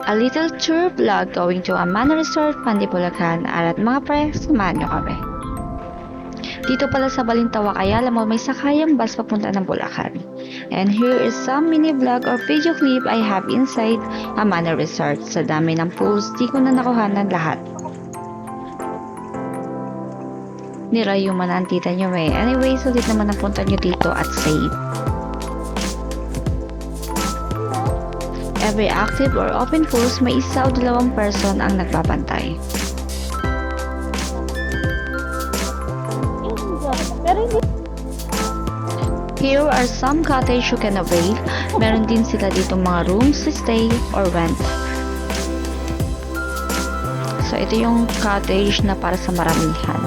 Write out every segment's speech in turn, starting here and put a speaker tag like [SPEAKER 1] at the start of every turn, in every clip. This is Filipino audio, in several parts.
[SPEAKER 1] A little tour vlog going to Amana Resort, Pandibulacan, at mga pre, samahan nyo kami. Dito pala sa Balintawak, Ayala mo may sakayang bus papunta ng Bulacan. And here is some mini vlog or video clip I have inside Amana Resort. Sa dami ng pools, di ko na nakuhanan lahat. Nirayuman ang tita nyo eh. Anyway, sulit naman ang punta nyo dito at safe. Every active or open pools, may isa o dalawang person ang nagbabantay. Here are some cottage you can avail. Meron din sila dito mga rooms to stay or rent. So ito yung cottage na para sa maramihan.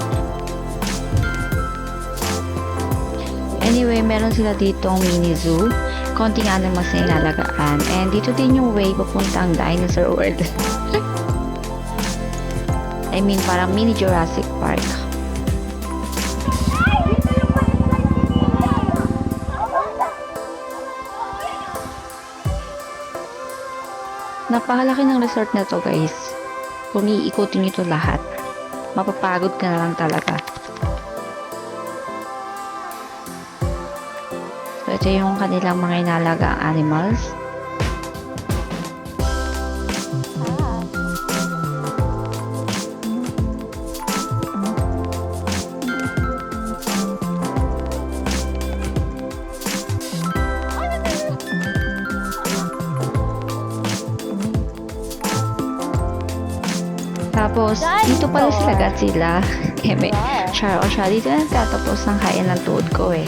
[SPEAKER 1] Anyway, meron sila ditong mini zoo. Konting animals na inalagaan. And dito din yung way papuntang Dinosaur World. I mean, parang mini Jurassic Park. Napakalaki ng resort na to, guys. Kung iikutin nyo ito lahat, mapapagod ka na lang talaga. So, ito yung kanilang mga inalagang animals. Tapos, dito pala sila Godzilla. Eme, char o siya, dito na tatapos ang kaya ng tuod ko eh.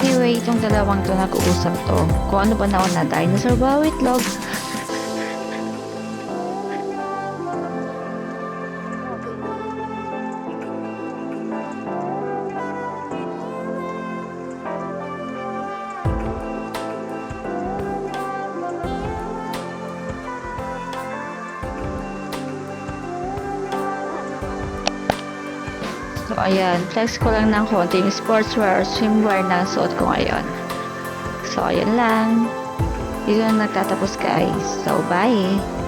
[SPEAKER 1] Anyway, itong dalawang to nag-uusap to. Kung ano ba nauna, dinosaur ba o itlog? So, ayan. Flex ko lang ng konting sportswear or swimwear na suot ko ngayon. So, ayan lang. Dito na nagtatapos guys. So, bye!